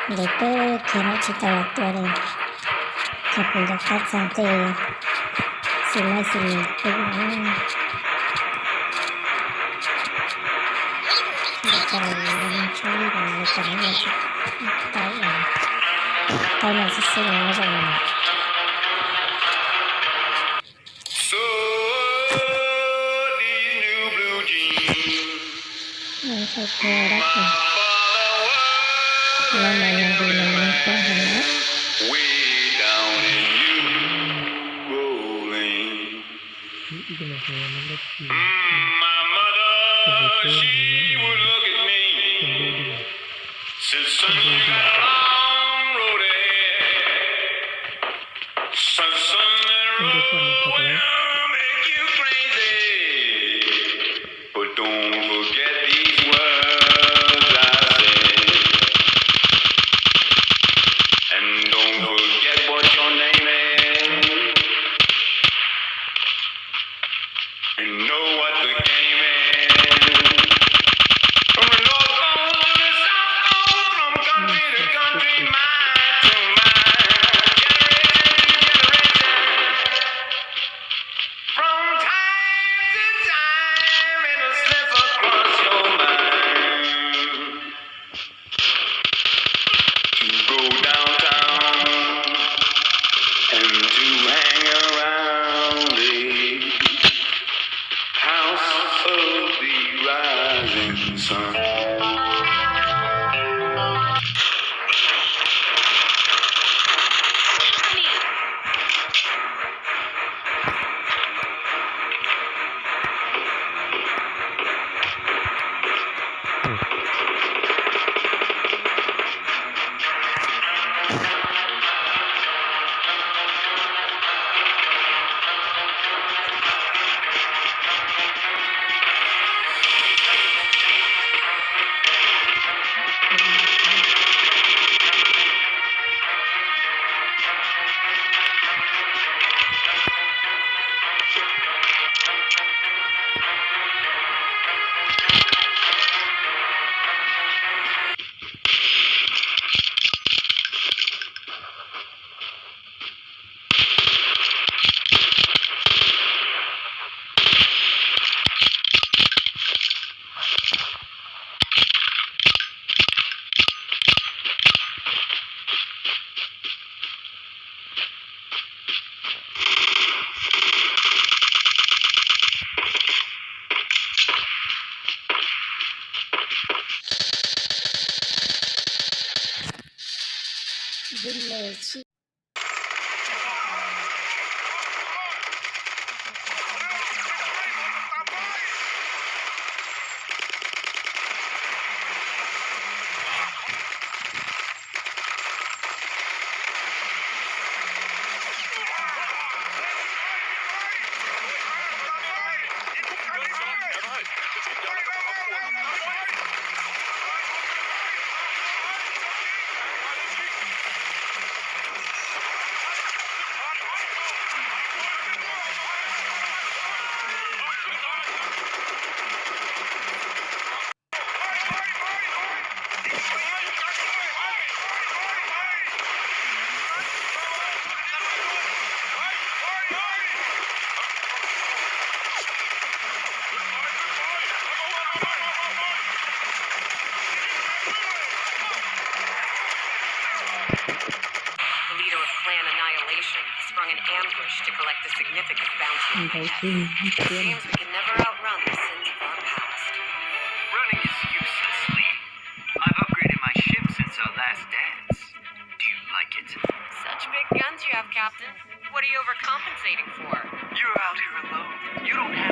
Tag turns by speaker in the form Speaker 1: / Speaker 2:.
Speaker 1: Dette quiero cittadinare capendo cazzate silla silla tay là rất xinh nó rồi
Speaker 2: So these new blue jeans,
Speaker 1: thôi cô đó
Speaker 2: my father
Speaker 1: là mà nhận đi là mình có hình đó
Speaker 2: was way down in New Orleans. My mother, she would look at me, said, son, you got a long road ahead. Son, that road will make you crazy. But don't forget these words I said. And don't forget what your name is. And know what the game is. From the north pole to the south pole, from country to country, mile to mile, generation to generation. From time to time, it'll slip across your mind to go downtown and to hang around the house of the rising sun.
Speaker 1: village
Speaker 3: The leader of Clan Annihilation sprung an ambush to collect a significant bounty. James, we can never outrun the sins of our past.
Speaker 4: Running is useless, Lee. I've upgraded my ship since our last dance. Do you like it?
Speaker 3: Such big guns you have, Captain. What are you overcompensating for?
Speaker 4: You're out here alone. You don't have